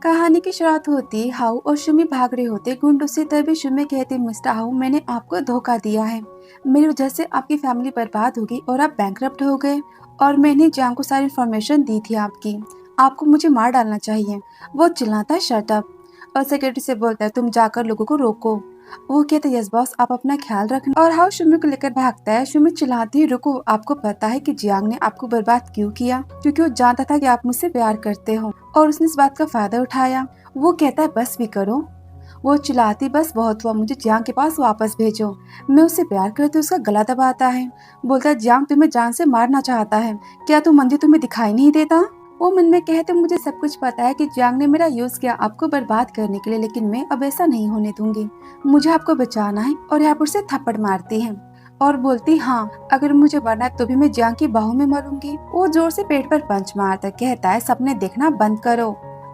कहानी की शुरुआत होती हाउ और शुमी भाग रहे होते गुंडों से। तभी शुमी कहती, मिस्टर हाउ, मैंने आपको धोखा दिया है। मेरी वजह से आपकी फैमिली बर्बाद हो गई और आप बैंकरप्ट हो गए। और मैंने जान को सारी इन्फॉर्मेशन दी थी आपकी। आपको मुझे मार डालना चाहिए। वो चिल्लाता है, शट अप। और सेक्रेटरी से बोलता है, तुम जाकर लोगों को रोको। वो कहते, यस बॉस, आप अपना ख्याल रखना। और हाउ शुमी को लेकर भागता है। शुमी चिल्लाती है, रुको, आपको पता है कि जियांग ने आपको बर्बाद क्यों किया? क्योंकि वो जानता था कि आप मुझसे प्यार करते हो और उसने इस बात का फायदा उठाया। वो कहता है, बस भी करो। वो चिल्लाती, बस बहुत हुआ, मुझे जियांग के पास वापस भेजो। मैं उससे प्यार करती हूँ। उसका गला दबाता है। बोलता है, जियांग तुम्हें जान से मारना चाहता है। क्या तुम मंदिर तुम्हें दिखाई नहीं देता? वो मन में कहते, मुझे सब कुछ पता है कि जियांग ने मेरा यूज किया आपको बर्बाद करने के लिए, लेकिन मैं अब ऐसा नहीं होने दूंगी। मुझे आपको बचाना है। और यहाँ पर उसे थप्पड़ मारती है और बोलती, हाँ, अगर मुझे मरना है तो भी मैं जियांग की बाहों में मरूंगी। वो जोर से पेट पर पंच मारता कहता है, सपने देखना बंद करो।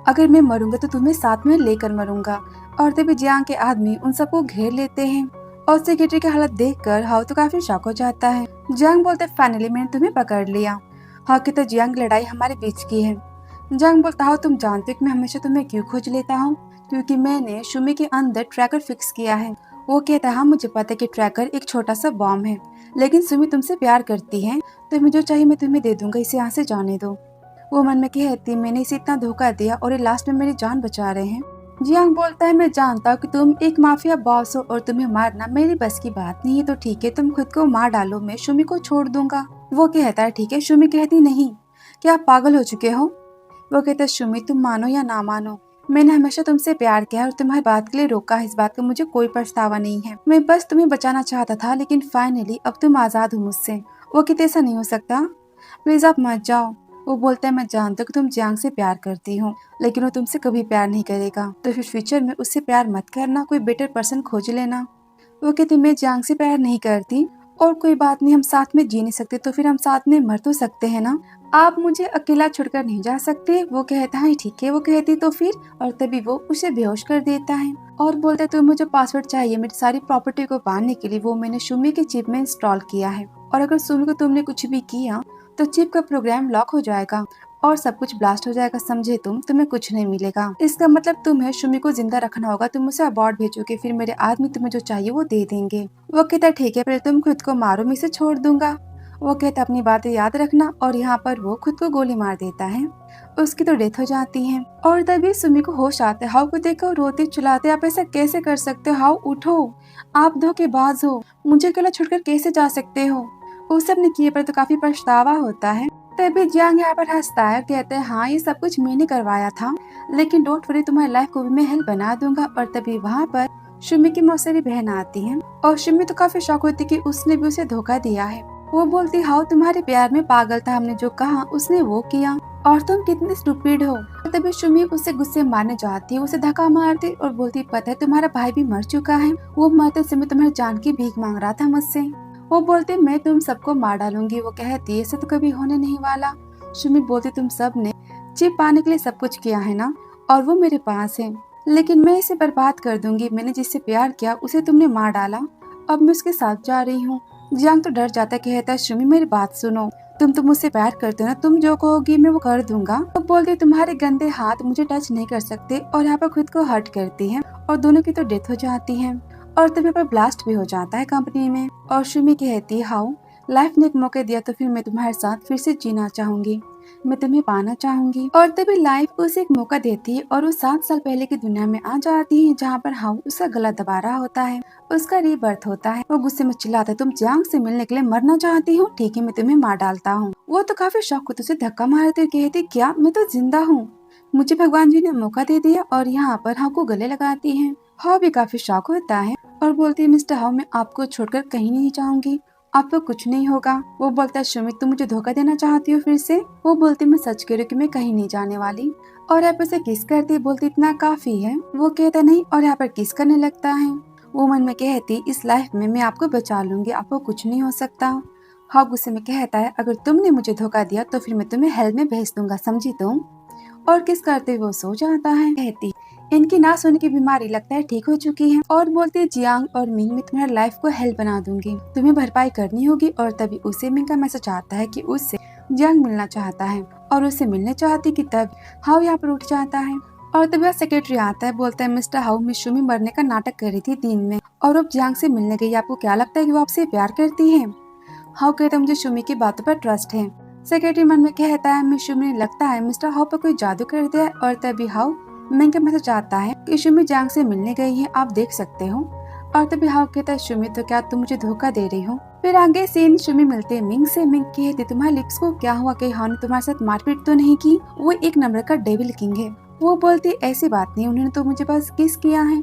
अगर मैं मरूंगा तो तुम्हें साथ में लेकर मरूंगा। और तभी जियांग के आदमी उन सबको घेर लेते हैं। और सेक्रेटरी की हालत देखकर हाउ तो काफी शॉक हो जाता है। जियांग बोलते, फाइनली मैंने तुम्हें पकड़ लिया। हाउ कहता, जियांग, लड़ाई हमारे बीच की है। जियांग बोलता, हाउ तुम जानते हो कि मैं हमेशा तुम्हें क्यों खोज लेता हूँ? क्योंकि मैंने शुमी के अंदर ट्रैकर फिक्स किया है। वो कहता है, हाँ मुझे पता है कि ट्रैकर एक छोटा सा बॉम्ब है, लेकिन सुमी तुमसे प्यार करती है तो मुझे जो चाहिए मैं तुम्हें दे दूंगा, इसे यहाँ से जाने दो। वो मन में कहती, मैंने इसे इतना धोखा दिया और ये लास्ट में मेरी जान बचा रहे हैं। जियांग बोलता है, मैं जानता हूँ कि तुम एक माफिया बॉस हो और तुम्हें मारना मेरी बस की बात नहीं है, तो ठीक है, तुम खुद को मार डालो, मैं शुमी को छोड़ दूंगा। वो कहता है, ठीक है। शुमी कहती, नहीं, क्या आप पागल हो चुके हो? वो कहता है, शुमी, तुम मानो या ना मानो, मैंने हमेशा तुमसे प्यार किया और तुम्हारी बात के लिए रोका है। इस बात का मुझे कोई पछतावा नहीं है। मैं बस तुम्हें बचाना चाहता था, लेकिन फाइनली अब तुम आजाद हो मुझसे। वो कहते, ऐसा नहीं हो सकता, प्लीज आप मत जाओ। वो बोलता है, मैं जानता हूँ कि तुम जियांग से प्यार करती हो, लेकिन वो तुमसे कभी प्यार नहीं करेगा, तो फिर फ्यूचर में उससे प्यार मत करना, कोई बेटर पर्सन खोज लेना। वो कहती, मैं जियांग से प्यार नहीं करती और कोई बात नहीं, हम साथ में जी नहीं सकते तो फिर हम साथ में मर तो सकते हैं ना। आप मुझे अकेला छोड़कर नहीं जा सकते। वो कहता है, ठीक है। वो कहती, तो फिर? और तभी वो उसे बेहोश कर देता है और बोलता है, तुम्हें जो पासवर्ड चाहिए मेरी सारी प्रॉपर्टी को पाने के लिए, वो मैंने शुमी के चिप में इंस्टॉल किया है, और अगर शुमी को तुमने कुछ भी किया तो चिप का प्रोग्राम लॉक हो जाएगा और सब कुछ ब्लास्ट हो जाएगा, समझे तुम? तुम्हें कुछ नहीं मिलेगा। इसका मतलब तुम्हें शुमी को जिंदा रखना होगा। तुम उसे अबॉर्ड भेजोगे, फिर मेरे आदमी तुम्हें जो चाहिए वो दे देंगे। वो कहता, ठीक है, पहले तुम खुद को मारो, मैं इसे छोड़ दूंगा। वो कहता, अपनी बातें याद रखना। और यहाँ पर वो खुद को गोली मार देता है। उसकी तो डेथ हो जाती है। और तभी सुमी को होश आता है। हाउ को देखकर रोते चिल्लाते, आप ऐसा कैसे कर सकते हो? हाउ, उठो, आप धोखेबाज हो, मुझे अकेला छोड़कर कैसे जा सकते हो? उस अपने किए पर तो काफी पछतावा होता है। तभी जियांग यहाँ पर हंसता है, कहते हैं, हाँ ये सब कुछ मैंने करवाया था, लेकिन डोंट वरी, तुम्हारी लाइफ को भी मैं हेल्प बना दूंगा। और तभी वहाँ पर शुमी की मौसेरी बहन आती है और शुमी तो काफी शौक होती कि उसने भी उसे धोखा दिया है। वो बोलती, हाउ तुम्हारे प्यार में पागल था, हमने जो कहा उसने वो किया और तुम कितने स्टूपिड हो। तभी शुमी उसे गुस्से मारने जाती है, उसे धक्का मारती और बोलती, पता है तुम्हारा भाई भी मर चुका है, वो मरते समय तुम्हारी जान की भीख मांग रहा था मुझसे। वो बोलती, मैं तुम सबको मार डालूंगी। वो कहती, ऐसा तो कभी होने नहीं वाला। शुमी बोलती, तुम सब ने चिप पाने के लिए सब कुछ किया है ना, और वो मेरे पास है, लेकिन मैं इसे बर्बाद कर दूंगी। मैंने जिससे प्यार किया उसे तुमने मार डाला, अब मैं उसके साथ जा रही हूँ। जियांग तो डर जाता, कहता है, शुमी मेरी बात सुनो, तुम तो मुझसे प्यार करते हो ना, तुम जो कहोगी मैं वो कर दूंगा। तो बोलती, तुम्हारे गंदे हाथ मुझे टच नहीं कर सकते। और यहाँ पर खुद को हर्ट करती है और दोनों की तो डेथ हो जाती है। और तभी पर ब्लास्ट भी हो जाता है कंपनी में। और शुमी कहती, हाउ लाइफ ने एक मौका दिया तो फिर मैं तुम्हारे साथ फिर से जीना चाहूंगी, मैं तुम्हें पाना चाहूंगी। और तभी लाइफ उसे एक मौका देती है और वो 7 साल पहले की दुनिया में आ जाती है, जहाँ पर हाउ उसका गला दबा रहा होता है, उसका रीबर्थ होता है। वो गुस्से में चिल्लाता है, तुम जियांग से मिलने के लिए मरना चाहती हो? ठीक है, मैं तुम्हें मार डालता हूँ। वो तो काफी शौक होता है, उसे धक्का मारते हुए कहती, क्या मैं तो जिंदा हूँ, मुझे भगवान जी ने मौका दे दिया। और यहाँ पर हाउ को गले लगाती है। हाउ भी काफी शौक होता है और बोलती है, मिस्टर हाउ, मैं आपको छोड़कर कहीं नहीं जाऊंगी, आपको कुछ नहीं होगा। वो बोलता है, सुमित तुम मुझे धोखा देना चाहती हो फिर से? वो बोलती, मैं सच कह रही हूँ कि मैं कहीं नहीं जाने वाली। और यहाँ पर से किस करती है, बोलती, इतना काफी है। वो कहता नहीं और यहाँ पर किस करने लगता है। वो मन में कहती, इस लाइफ में मैं आपको बचा लूंगी, आपको कुछ नहीं हो सकता। हाँ गुस्से में कहता है, अगर तुमने मुझे धोखा दिया तो फिर मैं तुम्हें हेल में भेज दूंगा, समझी तुम? और किस करते वो सो जाता है। कहती, इनकी ना सोने की बीमारी लगता है ठीक हो चुकी है। और बोलती, जियांग और मिंग, मैं तुम्हारी लाइफ को हेल बना दूंगी, तुम्हें भरपाई करनी होगी। और तभी उसे मिंग का मैसेज आता है कि उससे जियांग मिलना चाहता है और उससे मिलने चाहती कि तब हाउ यहाँ पर उठ जाता है और तभी वहाँ सेक्रेटरी आता है, बोलता है मिस्टर हाउ मिस शुमी मरने का नाटक कर रही थी दिन में और अब जियांग से मिलने गई। आपको क्या लगता है कि वो आपसे प्यार करती है? हाउ कहता है मुझे शुमी की बातों पर ट्रस्ट है। सेक्रेटरी मन में कहता है मिस शुमी ने लगता है मिस्टर हाउ पर कोई जादू कर दिया है। और तभी हाउ मिंग के मैसेज आता है कि शुमी जियांग से मिलने गई है, आप देख सकते हो। और तभी हाउ कहता है शुमी तो क्या तुम मुझे धोखा दे रही हो? फिर आगे सीन शुमी मिलते हैं मिंग से। मिंग कहती तुम्हारे लिप्स को क्या हुआ कि हाउ ने तुम्हारे साथ मारपीट तो नहीं की? वो एक नंबर का डेविल किंग है। वो बोलती ऐसी बात नहीं, उन्होंने तो मुझे बस किस किया है।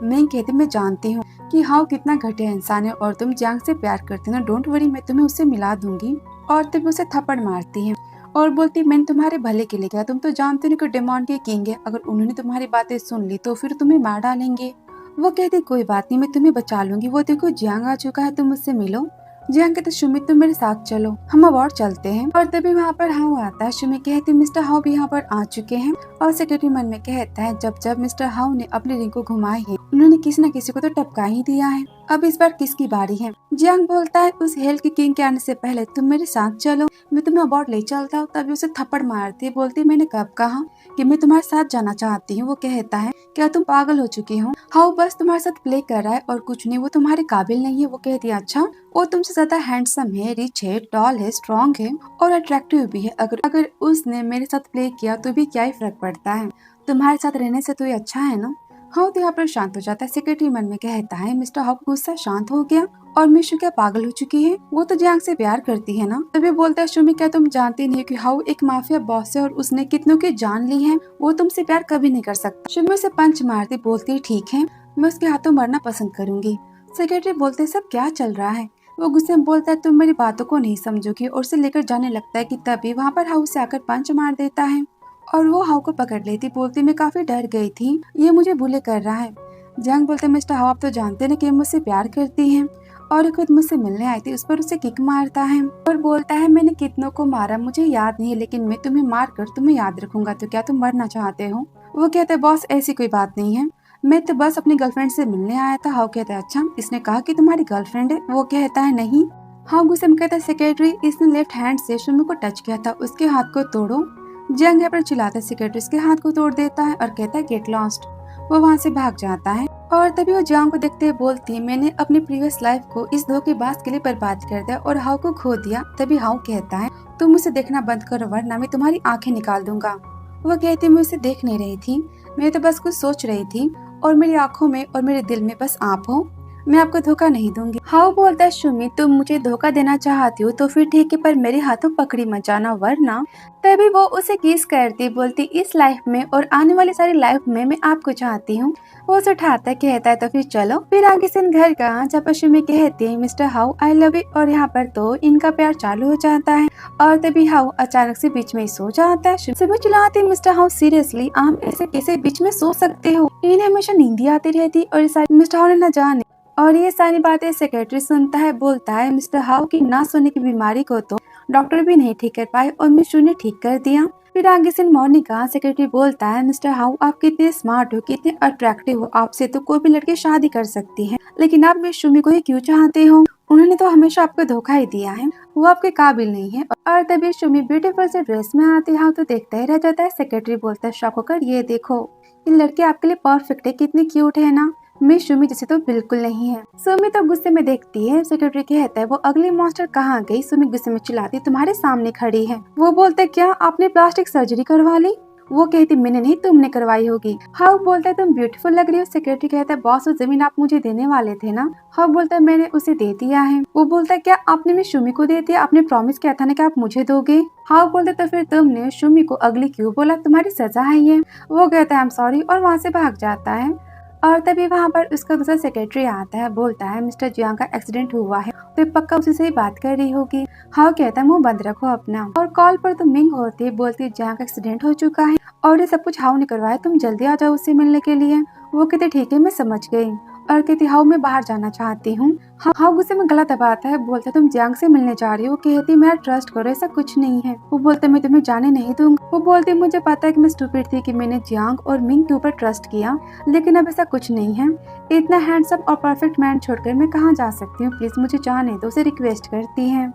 मिंग कहती मैं जानती हूँ कि हाउ कितना घटिया इंसान है और तुम जियांग से प्यार करती ना, डोंट वरी मैं तुम्हें उससे मिला दूंगी। और तभी उसे थप्पड़ मारती है और बोलती मैंने तुम्हारे भले के लिए किया, तुम तो जानते नहीं कि डेमॉन के किंग है, अगर उन्होंने तुम्हारी बातें सुन ली तो फिर तुम्हें मार डालेंगे। वो कहती कोई बात नहीं, मैं तुम्हें बचा लूंगी। वो देखो जियांग आ चुका है, तुम मुझसे मिलो। जियांग कहते सुमित तुम मेरे साथ चलो, हम अवार्ड चलते हैं। और तभी वहाँ पर हाउ आता है। सुमित कहती मिस्टर हाउ भी यहाँ पर आ चुके हैं। और सेक्रेटरी मन में कहता है जब जब मिस्टर हाउ ने अपनी रिंग को घुमाई है उन्होंने किसी न किसी को तो टपका ही दिया है, अब इस बार किसकी बारी है? जियांग बोलता है उस हेल के किंग के आने से पहले तुम मेरे साथ चलो, मैं तुम्हें अवार्ड ले चलता हूँ। तभी उसे थप्पड़ मारती है, बोलती मैंने कब कहा कि मैं तुम्हारे साथ जाना चाहती हूँ? वो कहता है क्या तुम पागल हो चुकी हो? हाउ बस तुम्हारे साथ प्ले कर रहा है और कुछ नहीं, वो तुम्हारे काबिल नहीं है। वो कहती है अच्छा, वो तुमसे ज्यादा हैंडसम है, रिच है, टॉल है, स्ट्रॉन्ग है और अट्रैक्टिव भी है। अगर उसने मेरे साथ प्ले किया तो भी क्या ही फर्क पड़ता है, तुम्हारे साथ रहने से तो ये अच्छा है ना। हाउ तो यहाँ पर शांत हो जाता है। सेक्रेटरी मन में कहता है मिस्टर हाउ गुस्सा शांत हो गया और मिशु क्या पागल हो चुकी है? वो तो जियांग से प्यार करती है ना। तभी बोलता है शुमी क्या तुम जानती नहीं कि हाउ एक माफिया बॉस है और उसने कितनों की जान ली है, वो तुमसे प्यार कभी नहीं कर सकता। शुमी उसे पंच मारती, बोलती ठीक है मैं उसके हाथों मरना पसंद करूंगी। सेक्रेटरी बोलते सब क्या चल रहा है? वो गुस्से में बोलता है तुम मेरी बातों को नहीं समझोगी और उसे लेकर जाने लगता है कि तभी वहाँ पर हाउ से आकर पंच मार देता है और वो हाउ को पकड़ लेती, बोलती मैं काफी डर गई थी, ये मुझे बुले कर रहा है। जियांग बोलते मिस्टर हाउ आप तो जानते ना कि मुझसे प्यार करती हैं और खुद मुझसे मिलने आई थी। उस पर उसे किक मारता है और बोलता है मैंने कितनों को मारा मुझे याद नहीं है, लेकिन मैं तुम्हें मार कर तुम्हें याद रखूंगा, तो क्या तुम मरना चाहते हो? वो कहते हैं बॉस ऐसी कोई बात नहीं है, मैं तो बस अपनी गर्लफ्रेंड से मिलने आया था। हाउ कहता है अच्छा इसने कहा कि तुम्हारी गर्लफ्रेंड है? वो कहता है नहीं। हाउ गुस्से में कहता है सेक्रेटरी इसने लेफ्ट हैंड से शुमी को टच किया था, उसके हाथ को तोड़ो। जियांग यहाँ पर चिल्लाता है, सेक्रेटरी उसके हाथ को तोड़ देता है और कहता है गेट लॉस्ट। वो वहाँ से भाग जाता है और तभी वो जियांग को देखते हुए बोलती है मैंने अपनी प्रीवियस लाइफ को इस धोखेबाज के लिए बर्बाद कर दिया और हाउ को खो दिया। तभी हाउ कहता है तुम मुझे देखना बंद करो वरना मैं तुम्हारी आंखें निकाल दूंगा। वो कहती मैं उसे देख नहीं रही थी, मैं तो बस कुछ सोच रही थी और मेरी आंखों में और मेरे दिल में बस आप हो, मैं आपको धोखा नहीं दूंगी। हाउ बोलता है शुमी तुम मुझे धोखा देना चाहती हो तो फिर ठीक है पर मेरे हाथों पकड़ी मत जाना वरना। तभी वो उसे किस करती, बोलती इस लाइफ में और आने वाली सारी लाइफ में मैं आपको चाहती हूँ। वो उसे उठाता कहता है तो फिर चलो। फिर आगे से घर का जब शुमी कहती है mister how I love you और यहाँ पर तो इनका प्यार चालू हो जाता है और तभी हाउ अचानक से बीच में सो जाता है। शुमी चिल्लाती मिस्टर हाउ सीरियसली आप ऐसे कैसे बीच में सो सकते हो? इन्हें हमेशा नींद आती रहती और मिस्टर हाउ ने न जाने और ये सारी बातें सेक्रेटरी सुनता है, बोलता है मिस्टर हाउ की ना सोने की बीमारी को तो डॉक्टर भी नहीं ठीक कर पाए और मिशु ने ठीक कर दिया। फिर आगे से मॉर्निंग का सेक्रेटरी बोलता है मिस्टर हाउ आप कितने स्मार्ट हो, कितने अट्रैक्टिव हो, आपसे तो कोई भी लड़की शादी कर सकती है, लेकिन आप मिशुमी को ही क्यों चाहते हो? उन्होंने तो हमेशा आपको धोखा ही दिया है, वो आपके काबिल नहीं है। और तभी शुमी ब्यूटीफुल से ड्रेस में आती है तो देखता ही रह जाता है। सेक्रेटरी बोलता है शॉक होकर ये देखो ये लड़की आपके लिए परफेक्ट है, कितनी क्यूट है ना, मिस शुमी जैसे तो बिल्कुल नहीं है। सुमी तो गुस्से में देखती है। सेक्रेटरी कहता है वो अगली मास्टर कहाँ गई? सुमी गुस्से में चिल्लाती तुम्हारे सामने खड़ी है। वो बोलते क्या आपने प्लास्टिक सर्जरी करवा ली? वो कहती मैंने नहीं तुमने करवाई होगी। हाउ बोलता है तुम ब्यूटीफुल लग रही हो। सेक्रेटरी कहता है बॉस वो जमीन आप मुझे देने वाले थे ना? हाउ बोलता है मैंने उसे दे दिया है। वो बोलता है क्या आपने मिस शुमी को दे दिया? आपने प्रॉमिस किया था ना कि आप मुझे दोगे। हाउ बोलता तो फिर तुमने शुमी को अगली क्यों बोला? तुम्हारी सजा है ये। वो कहता है आई एम सॉरी और वहाँ से भाग जाता है। और तभी वहाँ पर उसका दूसरा सेक्रेटरी आता है, बोलता है मिस्टर जियांग का एक्सीडेंट हुआ है तो पक्का उसी से ही बात कर रही होगी। हाउ कहता है मुंह बंद रखो अपना। और कॉल पर तो मिंग होती है, बोलती है जियांग का एक्सीडेंट हो चुका है और ये सब कुछ हाउ ने करवाया, तुम जल्दी आ जाओ उससे मिलने के लिए। वो कहते ठीक है मैं समझ गई और कहती हाउ मैं बाहर जाना चाहती हूँ। हाउ गुस्से में गला दबाता है, बोलता तुम जियांग से मिलने जा रही हो। कहती मेरा ट्रस्ट करो ऐसा कुछ नहीं है। वो बोलते मैं तुम्हें जाने नहीं दूंगा। वो बोलती मुझे पता है कि मैं स्टूपिड थी कि मैंने जियांग और मिंग के ऊपर ट्रस्ट किया, लेकिन अब ऐसा कुछ नहीं है। इतना हैंडसम और परफेक्ट मैन छोड़कर मैं कहाँ जा सकती हूँ, प्लीज मुझे जाने दो, उसे रिक्वेस्ट करती है।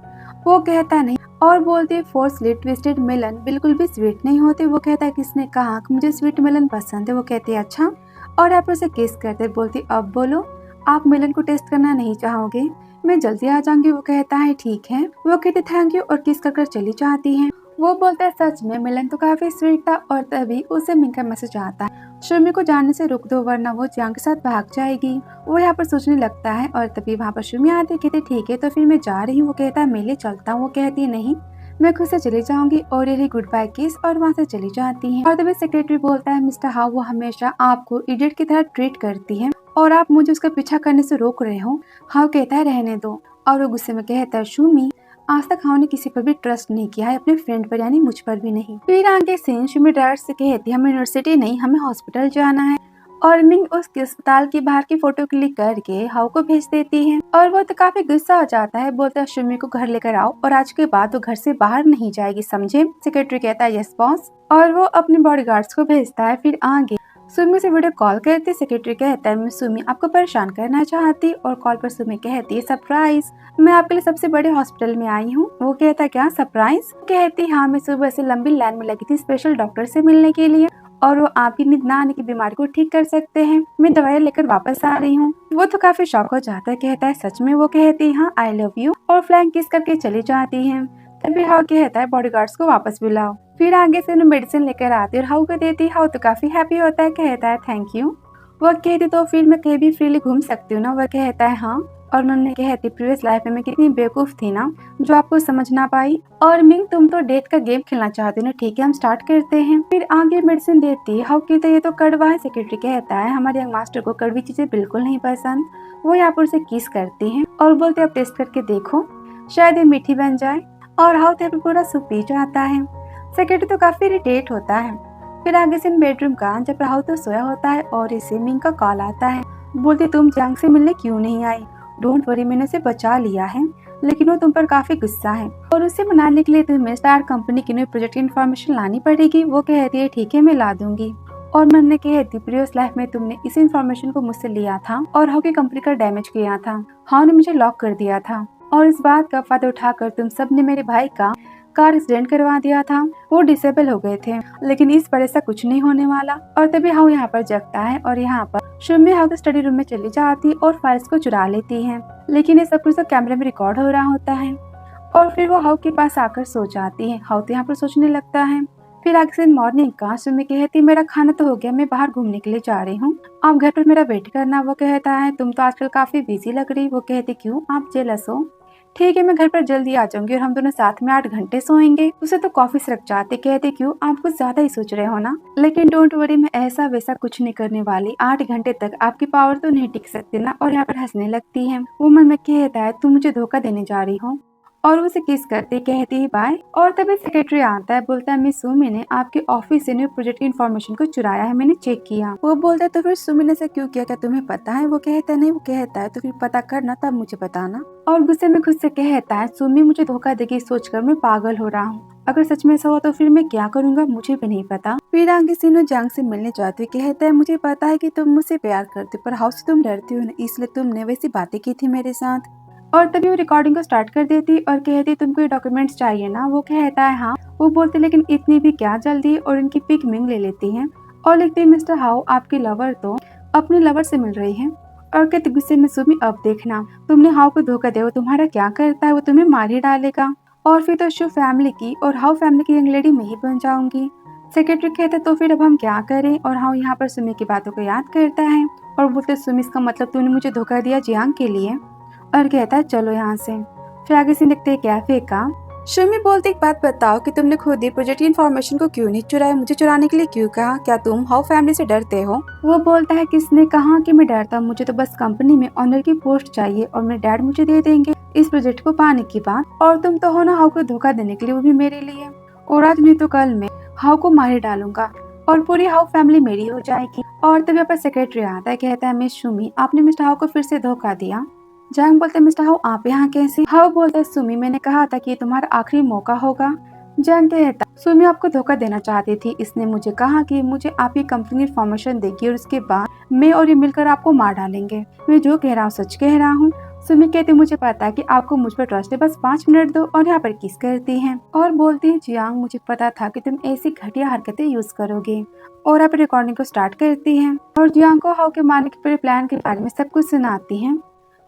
वो कहता नहीं और बोलती है फोर्सली ट्विस्टेड मेलन बिल्कुल भी स्वीट नहीं होते। वो कहता है किसने कहा कि मुझे स्वीट मेलन पसंद है। वो कहती है अच्छा, और आप उसे किस करते। बोलती अब बोलो, आप मेलन को टेस्ट करना नहीं चाहोगे? मैं जल्दी आ जाऊंगी। वो कहता है ठीक है। वो कहती थैंक यू और किस कर चली जाती है। वो बोलता है सच में मेलन तो काफी स्वीट था। और तभी उसे मिंग का मैसेज आता है, शर्मी को जानने से रुक दो वरना वो जियांग के साथ भाग जाएगी। वो यहाँ पर सोचने लगता है और तभी वहाँ पर शर्मी आती है। कहती ठीक है तो फिर मैं जा रही हूँ। वो कहता है मैं ले चलता हूँ। वो कहती है नहीं, मैं खुद से चली जाऊंगी। और यही गुड बाय किस और वहाँ से चली जाती है। और तभी सेक्रेटरी बोलता है मिस्टर हाउ वो हमेशा आपको इडियट की तरह ट्रीट करती है और आप मुझे उसका पीछा करने से रोक रहे हो। हाउ कहता है रहने दो। और वो गुस्से में कहता है शूमी, आज तक हाउ ने किसी पर भी ट्रस्ट नहीं किया है, अपने फ्रेंड पर यानी मुझ पर भी नहीं। फिर आगे सीन शूमी ड्राइवर से कहती है हमें यूनिवर्सिटी नहीं, हमें हॉस्पिटल जाना है। और मिंग उसके अस्पताल की बाहर की फोटो क्लिक करके हाउ को भेज देती है। और वो तो काफी गुस्सा हो जाता है। बोलता है शूमी को घर लेकर आओ और आज के बाद वो घर से बाहर नहीं जाएगी, समझे? सेक्रेटरी कहता है यस बॉस। और वो अपने बॉडीगार्ड्स को भेजता है। फिर आगे सुमी से वीडियो कॉल करती। सेक्रेटरी कहता है मैं सुमी आपको परेशान करना चाहती। और कॉल पर सुमी कहती है सरप्राइज, मैं आपके लिए सबसे बड़े हॉस्पिटल में आई हूँ। वो कहता है क्या सरप्राइज? कहती हाँ, मैं सुबह से लंबी लाइन में लगी थी स्पेशल डॉक्टर से मिलने के लिए और वो आपकी नींद न आने की बीमारी को ठीक कर सकते हैं। मैं दवाई लेकर वापस आ रही हूँ। वो तो काफी शॉक हो जाता है। कहता है सच में? वो कहती है हाँ आई लव यू और फ्लैंक किस करके चली जाती है। तभी हाउ कहता है बॉडीगार्ड्स को वापस बुलाओ। फिर आगे से उन्हें मेडिसिन लेकर आती है और हाउ को देती है। हाउ तो काफी हैप्पी होता है। कहता है थैंक यू। वो कहती तो फिर मैं कहीं भी फ्रीली घूम सकती हूँ ना? वह कहता है हाँ। और उन्होंने कहती प्रीवियस लाइफ में मैं कितनी बेवकूफ थी ना जो आपको समझ ना पाई। और मिंग तुम तो डेथ का गेम खेलना चाहते हो ना? ठीक है हम स्टार्ट करते हैं। फिर आगे मेडिसिन देती है। हाउ कहते ये तो कड़वा है। सेक्रेटरी कहता है हमारे यंग मास्टर को कड़वी चीजें बिल्कुल नहीं पसंद। वो यहाँ पर उसे किस करती है और बोलते अब टेस्ट करके देखो, शायद ये मीठी बन जाए। और हाउ तो पूरा सूप पी जाता है। सेक्रेटरी तो काफी इरिटेट होता है। फिर आगे से बेडरूम का जब राहुल तो सोया होता है और इसे मिंग का कॉल आता है। बोलती तुम जियांग से मिलने क्यों नहीं आई? डोंट वरी, मैंने उसे बचा लिया है लेकिन वो तुम पर काफी गुस्सा है और उसे मनाने के लिए तुम्हें स्टार कंपनी की नई प्रोजेक्ट की इन्फॉर्मेशन लानी पड़ेगी। वो कहती है ठीक है मैं ला दूंगी। और मैंने कहती प्रीवियस लाइफ में तुमने इस इन्फॉर्मेशन को मुझसे लिया था और हाउ की कंपनी का डैमेज किया था। हाउ ने मुझे लॉक कर दिया था और इस बात का फायदा उठाकर तुम सब ने मेरे भाई का कार एक्सीडेंट करवा दिया था। वो डिसेबल हो गए थे लेकिन इस पर ऐसा कुछ नहीं होने वाला। और तभी हाउ यहाँ पर जगता है और यहाँ पर शूमी हाउ के स्टडी रूम में चली जाती और फाइल्स को चुरा लेती है। लेकिन ये सब कुछ तो कैमरे में रिकॉर्ड हो रहा होता है। और फिर वो हाउ के पास आकर सो जाती है। हाउ तो यहाँ पर सोचने लगता है। फिर आगे से मॉर्निंग का शूमी कहती मेरा खाना तो हो गया, मैं बाहर घूमने के लिए जा रही हूँ, आप घर पर मेरा वेट करना। वो कहता है तुम तो आजकल काफी बिजी लग रही। वो कहती क्यों, आप जेलस हो? ठीक है मैं घर पर जल्दी आ जाऊंगी और हम दोनों साथ में 8 घंटे सोएंगे। उसे तो कॉफी से रख जाते। कहते क्यों, आप कुछ ज्यादा ही सोच रहे हो ना? लेकिन डोंट वरी, मैं ऐसा वैसा कुछ नहीं करने वाली। 8 घंटे तक आपकी पावर तो नहीं टिक सकती ना। और यहाँ पर हंसने लगती है। वो मन में कहता है तुम मुझे धोखा देने जा रही हो और उसे किस करते कहती है बाय। और तभी सेक्रेटरी आता है। बोलता है मिस सुमी ने आपके ऑफिस से न्यू प्रोजेक्ट की इन्फॉर्मेशन को चुराया है, मैंने चेक किया। वो बोलता है तो फिर सुमी ने ऐसा क्यों किया, क्या तुम्हें पता है? वो कहता है नहीं। वो कहता है तो फिर पता करना तब मुझे बताना। और गुस्से में खुद से कहता है सुमी मुझे धोखा देगी सोचकर मैं पागल हो रहा हूँ। अगर सच में ऐसा हुआ तो फिर मैं क्या करूंगा मुझे भी नहीं पता। फिर आगे सीनो जियांग से मिलने जाते कहता है मुझे पता है कि तुम मुझसे प्यार करते हो पर हाउ से तुम डरती हो ना, इसलिए तुमने वैसी बातें की थी मेरे साथ। और तभी वो रिकॉर्डिंग को स्टार्ट कर देती और कहती तुमको ये डॉक्यूमेंट्स चाहिए ना? वो कहता है हाँ। वो बोलती लेकिन इतनी भी क्या जल्दी, और इनकी पिक मिंग ले लेती है और लिखती मिस्टर हाउ आपकी लवर तो अपने लवर से मिल रही है। और कहती गुस्से में सुमी अब देखना तुमने हाउ को धोखा दिया, वो तुम्हारा क्या करता है, वो तुम्हें मार ही डालेगा। और फिर तो शो फैमिली की और हाउ फैमिली की यंग लेडी में ही बन जाऊंगी। सेक्रेटरी कहता तो फिर अब हम क्या करें? और हाउ यहाँ पर सुमी की बातों को याद करता है और बोलते सुमी इसका मतलब तूने मुझे धोखा दिया जियांग के लिए। और कहता है चलो यहाँ से। फिर आगे से देखते हैं कैफे का। शमी बोलती एक बात बताओ कि तुमने खुद ही प्रोजेक्ट की इन्फॉर्मेशन को क्यों नहीं चुराया, मुझे चुराने के लिए क्यों कहा? क्या तुम हाउ फैमिली से डरते हो? वो बोलता है किसने कहा कि मैं डरता हूँ, मुझे तो बस कंपनी में ऑनर की पोस्ट चाहिए और मेरे डैड मुझे दे देंगे इस प्रोजेक्ट को पाने की बात। और तुम तो हो ना हाउ को धोखा देने के लिए, वो भी मेरे लिए। और आज नहीं तो कल मैं हाउ को मार डालूंगा और पूरी हाउ फैमिली मेरी हो जाएगी। और तभी पर सेक्रेटरी आता है। कहता है मिस सुमी आपने मिस्टर हाउ को फिर से धोखा दिया। जियांग बोलते मिस्टर हाउ आप यहाँ कैसे? हाउ बोलते सुमी मैंने कहा था कि ये तुम्हारा आखिरी मौका होगा। जियांग कहता सुमी आपको धोखा देना चाहती थी, इसने मुझे कहा कि मुझे आपकी कंपनी की इन्फॉर्मेशन देगी और उसके बाद मैं और ये मिलकर आपको मार डालेंगे। मैं जो कह रहा हूँ सच कह रहा हूँ। सुमी कहती मुझे पता है कि आपको मुझ पर ट्रस्ट है, बस 5 मिनट दो, और यहाँ पर किस करती हैं और बोलती है जियांग मुझे पता था कि तुम ऐसी घटिया हरकतें यूज करोगे, और आप रिकॉर्डिंग को स्टार्ट करती हैं और जियांग को हाउ के मारने के पूरे प्लान के बारे में सब कुछ सुनाती हैं।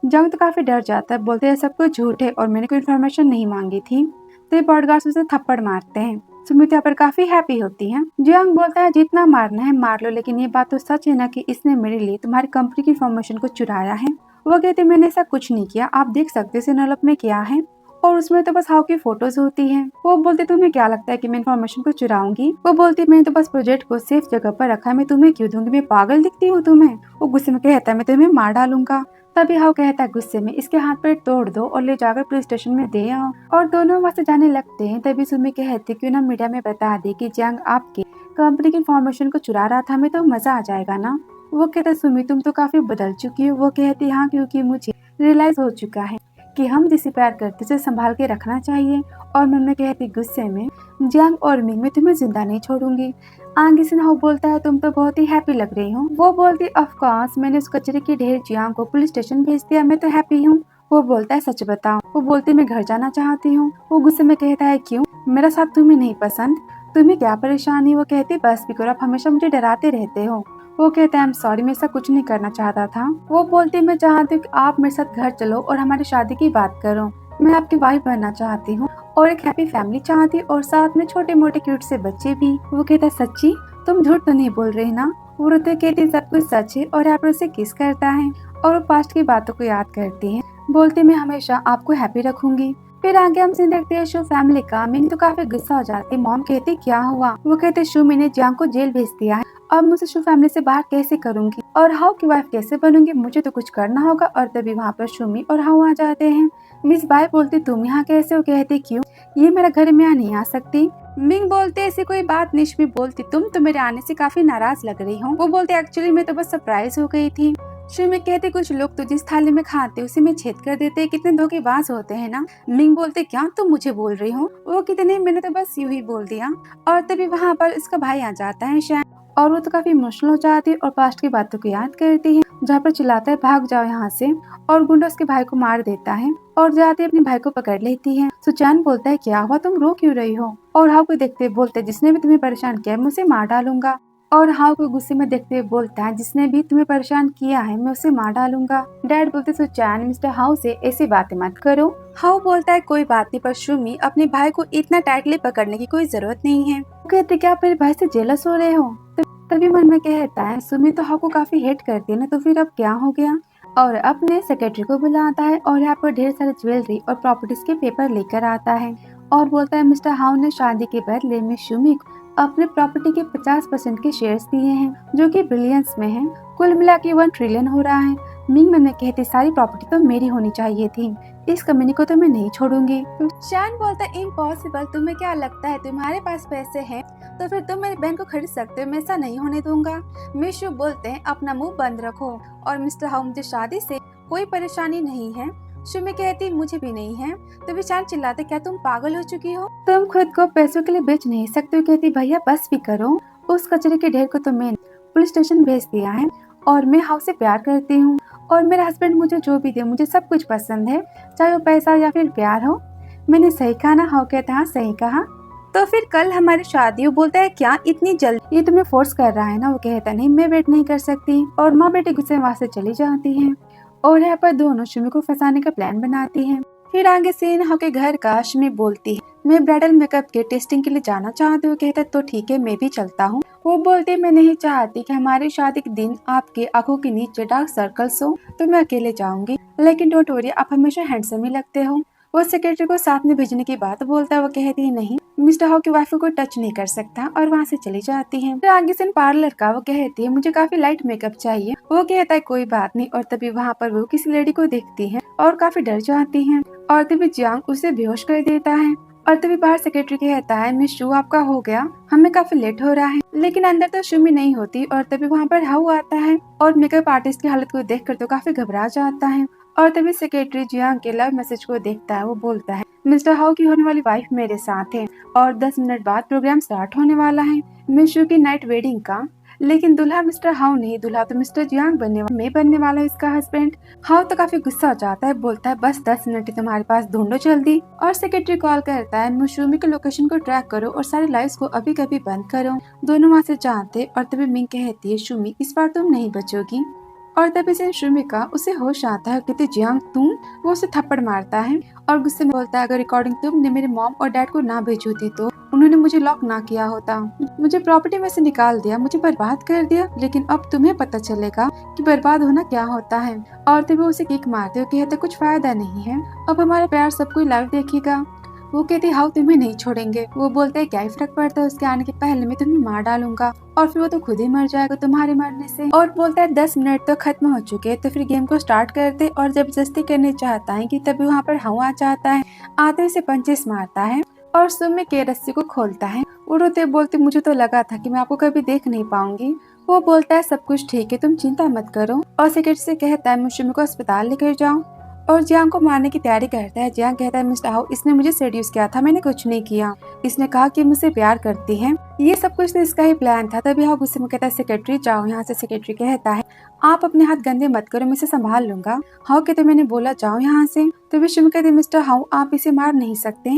जियांग तो काफी डर जाता है, बोलते हैं सब कुछ झूठ है और मैंने कोई इन्फॉर्मेशन नहीं मांगी थी। तो ये बॉडगार्ड्स उसे थप्पड़ मारते हैं। सुमित यहाँ पर काफी हैप्पी होती है। जियांग बोलता है जितना मारना है मार लो, लेकिन ये बात तो सच है ना कि इसने मेरे लिए तुम्हारी कंपनी की इन्फॉर्मेशन को चुराया है। वो कहते मैंने ऐसा कुछ नहीं किया, आप देख सकते हो नलप में क्या है, और उसमें तो बस हाउ की फोटोज होती हैं। वो बोलते तुम्हें क्या लगता है कि मैं इन्फॉर्मेशन को चुराऊंगी? वो बोलती मैंने तो बस प्रोजेक्ट को सेफ जगह पर रखा है, मैं तुम्हें क्यों दूंगी, मैं पागल दिखती हूँ तुम्हें? वो गुस्से में कहता है मैं तुम्हें मार डालूंगा। तभी हाउ कहता है गुस्से में इसके हाथ पैर तोड़ दो और ले जाकर पुलिस स्टेशन में दे आओ, और दोनों वहाँ से जाने लगते हैं। तभी सुमी कहती क्यों ना मीडिया में बता दे कि जियांग आपकी कंपनी की इन्फॉर्मेशन को चुरा रहा था, हमें तो मजा आ जाएगा ना। वो कहता सुमी तुम तो काफी बदल चुकी हो। वो कहती हाँ, क्योंकि मुझे रियलाइज हो चुका है कि हम जिसे प्यार करते उसे संभाल के रखना चाहिए। और मैं कहती गुस्से में जियांग और मिंग मैं तुम्हें जिंदा नहीं छोड़ूंगी। आगे से हाउ बोलता है तुम तो बहुत ही हैप्पी लग रही हो। वो बोलती ऑफ कोर्स मैंने उस कचरे की ढेर जियांग को पुलिस स्टेशन भेज दिया, मैं तो हैप्पी हूँ। वो बोलता है सच बताओ। वो बोलती मैं घर जाना चाहती हूँ। वो गुस्से में कहता है क्यों, मेरा साथ तुम्हें नहीं पसंद, तुम्हें क्या परेशानी? वो कहती बस भी करो, आप हमेशा मुझे डराते रहते हो। वो कहता है आई एम सॉरी, मैं ऐसा कुछ नहीं करना चाहता था। वो बोलती मैं चाहती हूँ कि आप मेरे साथ घर चलो और हमारी शादी की बात करो, मैं आपकी वाइफ बनना चाहती हूँ और एक हैप्पी फैमिली चाहती हूँ और साथ में छोटे मोटे क्यूट से बच्चे भी। वो कहता है सच्ची, तुम झूठ तो नहीं बोल रही ना? वो रोते कहती सब कुछ सच है, और यहाँ पर उसे किस करता है और वो पास्ट की बातों को याद करती है। बोलती मैं हमेशा आपको हैप्पी रखूंगी। फिर आगे हम सीन देखते हैं शो फैमिली का। मिंग तो काफी गुस्सा हो जाती है। मॉम कहती क्या हुआ? वो कहते शो मैंने जियांग को जेल भेज दिया है, अब मुझे शो फैमिली से बाहर कैसे करूंगी और हाउ की वाइफ कैसे बनूंगी, मुझे तो कुछ करना होगा। और तभी वहाँ पर शुमी और हाउ आ जाते हैं। मिस बाय बोलती तुम यहाँ कैसे हो? कहती क्यों, ये मेरा घर में यहाँ नहीं आ सकती। मिंग बोलते ऐसी कोई बात नहीं। शुमी बोलती तुम तो मेरे आने से काफी नाराज लग रही हो। वो बोलते एक्चुअली मैं तो बस सरप्राइज हो गई थी। शुमी कहते कुछ लोग तो जिस थाली में खाते उसी में छेद कर देते, कितने धोखेबाज होते हैं ना। मिंग बोलते क्या तुम मुझे बोल रही हो? वो कितने मैंने तो बस यूं ही बोल दिया। और तभी वहाँ पर इसका भाई आ जाता है शायद, और वो तो काफी इमोशनल हो जाती है और पास्ट की बातों को याद करती है, जहाँ पर चिल्लाता है भाग जाओ यहाँ से, और गुंडा उसके भाई को मार देता है और जाते अपने भाई को पकड़ लेती है। सुचैन बोलता है क्या हुआ, तुम रो क्यों रही हो? और हाउ को देखते बोलते जिसने भी तुम्हें परेशान किया मैं उसे मार डालूंगा। और हाउ को गुस्से में देखते हुए बोलता है जिसने भी तुम्हें परेशान किया है मैं उसे मार डालूंगा। डैड बोलते सुचैन मिस्टर हाउ से ऐसी बातें मत करो। हाउ बोलता है कोई बात नहीं, पर शुमी अपने भाई को इतना टाइटली पकड़ने की कोई जरूरत नहीं है। वो कहते क्या आप मेरे भाई से जेलस हो रहे हो? तभी मन में कहता है सुमी तो हाउ को काफी हेट करती है ना, तो फिर अब क्या हो गया? और अपने सेक्रेटरी को बुलाता है और यहाँ पर ढेर सारी ज्वेलरी और प्रॉपर्टीज के पेपर लेकर आता है और बोलता है मिस्टर हाउ ने शादी के बदले में शुमी को अपने प्रॉपर्टी के 50% के शेयर्स दिए हैं, जो कि बिलियंस में हैं। कुल मिला के 1 ट्रिलियन हो रहा है। मिंग मन में कहती सारी प्रॉपर्टी तो मेरी होनी चाहिए थी, इस कंपनी को तो मैं नहीं छोड़ूंगी। शैन बोलता है इम्पॉसिबल, तुम्हें क्या लगता है तुम्हारे पास पैसे हैं तो फिर तुम मेरी बहन को खरीद सकते हो, मैं ऐसा नहीं होने दूंगा। मिशु बोलते हैं अपना मुंह बंद रखो, और मिस्टर हाउ मुझे शादी से कोई परेशानी नहीं है। शुमी कहती मुझे भी नहीं है। तो विचार चिल्लाते क्या तुम पागल हो चुकी हो, तुम खुद को पैसों के लिए बेच नहीं सकते हो। कहती भैया बस भी करो, उस कचरे के ढेर को तो मैंने पुलिस स्टेशन भेज दिया है और मैं हाउ से प्यार करती हूँ, और मेरा हस्बैंड मुझे जो भी दे मुझे सब कुछ पसंद है, चाहे वो पैसा या फिर प्यार हो। मैंने सही कहा ना? हाउ कहता हाँ सही कहा, तो फिर कल हमारी शादी हो। बोलता है क्या इतनी जल्दी, ये तुम्हें फोर्स कर रहा है ना? वो कहता नहीं मैं वेट नहीं कर सकती, और माँ बेटी गुस्से वहाँ से चली जाती है और यहाँ पर दोनों शुमी को फंसाने का प्लान बनाती हैं। फिर आगे सीन हाउ के घर का। शुमी बोलती है मैं ब्राइडल मेकअप के टेस्टिंग के लिए जाना चाहती हूँ। कहता तो ठीक है मैं भी चलता हूँ। वो बोलती मैं नहीं चाहती कि हमारी शादी के दिन आपके आंखों के नीचे डार्क सर्कल्स हो, तो मैं अकेले जाऊंगी, लेकिन डोंट वरी आप हमेशा हैंडसम ही लगते हो। वो सेक्रेटरी को साथ में भेजने की बात बोलता है। वो कहती है नहीं, मिस्टर हाउ की वाइफ को टच नहीं कर सकता, और वहाँ से चली जाती है। फिर आगे से पार्लर का। वो कहती है मुझे काफी लाइट मेकअप चाहिए। वो कहता है कोई बात नहीं, और तभी वहाँ पर वो किसी लेडी को देखती है और काफी डर जाती है, और तभी जियांग उसे बेहोश कर देता है। और तभी बाहर सेक्रेटरी कहता है मिस शू आपका हो गया, हमें काफी लेट हो रहा है। लेकिन अंदर तो शुमी नहीं होती, और तभी वहाँ पर हाउ आता है और मेकअप आर्टिस्ट की हालत को देखकर तो काफी घबरा जाता है। और तभी सेक्रेटरी जियांग के लव मैसेज को देखता है। वो बोलता है मिस्टर हाउ की होने वाली वाइफ मेरे साथ है और 10 मिनट बाद प्रोग्राम स्टार्ट होने वाला है। मिस शू की नाइट वेडिंग का। लेकिन दूल्हा मिस्टर हाउ नहीं, दूल्हा तो मिस्टर जियांग मैं बनने वाला है इसका हस्बैंड। हाउ तो काफी गुस्सा हो जाता है, बोलता है बस 10 मिनट ही तुम्हारे पास, ढूंढो जल्दी। और सेक्रेटरी कॉल करता है, मुशुमी के लोकेशन को ट्रैक करो और सारी लाइट्स को अभी कभी बंद करो। दोनों वहाँ से जाते और तभी मिंग कहती है, शुमी इस बार तुम नहीं बचोगी। और तभी से शुमी का उसे होश आता है, कहते जियांग तुम। वो उसे थप्पड़ मारता है और गुस्से में बोलता है, अगर रिकॉर्डिंग तुमने मेरे मॉम और डैड को ना भेजी होती तो उन्होंने मुझे लॉक ना किया होता, मुझे प्रॉपर्टी में से निकाल दिया, मुझे बर्बाद कर दिया, लेकिन अब तुम्हें पता चलेगा कि बर्बाद होना क्या होता है। और तभी उसे किक मारते हो, कहते कुछ फायदा नहीं है, अब हमारा प्यार सब कोई लाइव देखेगा। वो कहती हाउ तुम्हें नहीं छोड़ेंगे। वो बोलते हैं क्या ही फर्क पड़ता है, उसके आने के पहले मैं तुम्हें मार डालूंगा और फिर वो तो खुद ही मर जाएगा तुम्हारे मरने से। और बोलता है 10 मिनट तो खत्म हो चुके हैं, तो फिर गेम को स्टार्ट करते। और जबरदस्ती करने चाहता है कि तभी वहाँ पर हवा चाहता है, आते हुए से पंचेस मारता है और सुम्मी के रस्सी को खोलता है। वो रोते बोलते मुझे तो लगा था कि मैं आपको कभी देख नहीं पाऊंगी। वो बोलता है सब कुछ ठीक है, तुम चिंता मत करो। और सेक्रेटरी से कहता है मुशुमी को अस्पताल लेकर जाओ और जियांग को मारने की तैयारी करता है। जियांग कहता है मिस्टर हाउ इसने मुझे सेड्यूस किया था, मैंने कुछ नहीं किया, इसने कहा कि मुझसे प्यार करती है, ये सब कुछ तो इसका ही प्लान था। तभी हाउ गुस्से में कहता है सेक्रेटरी जाओ यहाँ से। सेक्रेटरी कहता है आप अपने हाथ गंदे मत करो, मैं इसे संभाल लूंगा। हाउ कहते मैंने बोला जाओ यहाँ से। तो विश्व कहते मिस्टर हाउ आप इसे मार नहीं सकते।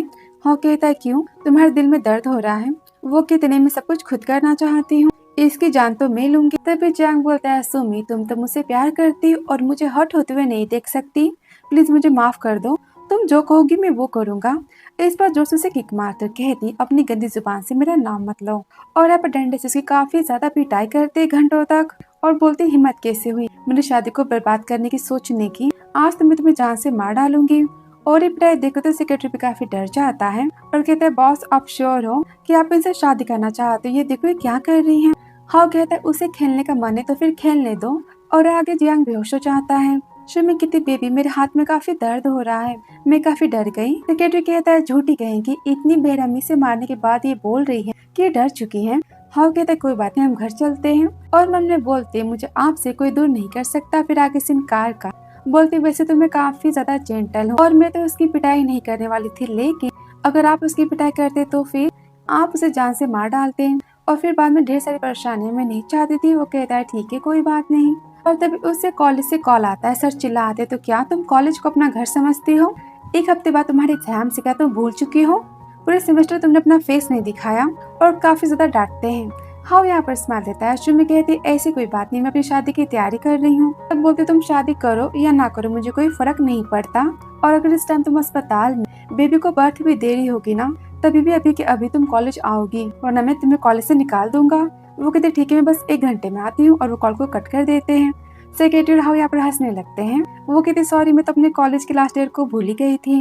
हाउ कहता है क्यों, तुम्हारे दिल में दर्द हो रहा है। वो कितने में सब कुछ खुद करना चाहती हूँ, इसकी जान तो मैं लूंगी। तभी जियांग बोलता है सुमी तुम तो मुझसे प्यार करती हो और मुझे हर्ट होते हुए नहीं देख सकती, प्लीज मुझे माफ कर दो, तुम जो कहोगी मैं वो करूंगा। इस पर जोर से किक मारकर कहती अपनी गंदी जुबान से मेरा नाम मत लो। और यहाँ पर डंडे से उसकी काफी ज्यादा पिटाई करते घंटों तक और बोलती हिम्मत कैसे हुई मेरी शादी को बर्बाद करने की सोचने की, आज तो मैं तुम्हें जान से मार डालूंगी। और ये पिटाई देखो तो सेक्रेटरी भी काफी डर जाता है और कहता है बॉस आप श्योर हो कि आप इनसे शादी करना चाहते हो, ये देखो ये क्या कर रही है। हाँ कहता है उसे खेलने का मन है तो फिर खेलने दो। और आगे जियांग बेहोश हो जाता है। शुमी कितनी बेबी मेरे हाथ में काफी दर्द हो रहा है, मैं काफी डर गई। सेक्रेटरी कहता है झूठी कहेंगी, इतनी बेरहमी से मारने के बाद ये बोल रही है कि ये डर चुकी है। हाँ कहता है कोई बात नहीं हम घर चलते हैं। और मन में बोलते मुझे आपसे कोई दूर नहीं कर सकता, फिर आगे से इनकार का बोलती वैसे तो मैं काफी ज्यादा जेंटल हूँ और मैं तो उसकी पिटाई नहीं करने वाली थी, लेकिन अगर आप उसकी पिटाई करते तो फिर आप उसे जान से मार डालते हैं और फिर बाद में ढेर सारी परेशानियां मैं नहीं चाहती थी। वो कहता है ठीक है कोई बात नहीं। और तभी उससे कॉलेज से कॉल आता है, सर चिल्लाते तो क्या तुम कॉलेज को अपना घर समझती हो, एक हफ्ते बाद तुम्हारे एग्जाम से क्या तुम भूल चुकी हो, पूरे सेमेस्टर तुमने अपना फेस नहीं दिखाया। और काफी ज्यादा डांटते हैं। हाउ यहाँ पर स्माइल देता है। शुमी कहती ऐसी कोई बात नहीं, मैं अपनी शादी की तैयारी कर रही हूँ। तब बोलते तुम शादी करो या ना करो मुझे कोई फर्क नहीं पड़ता, और अगर इस टाइम तुम अस्पताल में बेबी को बर्थ भी दे रही होगी ना तभी भी अभी के अभी तुम कॉलेज आओगी वरना मैं तुम्हें कॉलेज से निकाल दूंगा। वो कहते ठीक है मैं बस 1 घंटे में आती हूँ और वो कॉल को कट कर देते हैं। सेक्रेटरी और हाउ यहाँ पर हंसने लगते हैं। वो कहते सॉरी मैं तो अपने कॉलेज के लास्ट ईयर को भूल ही गई थी।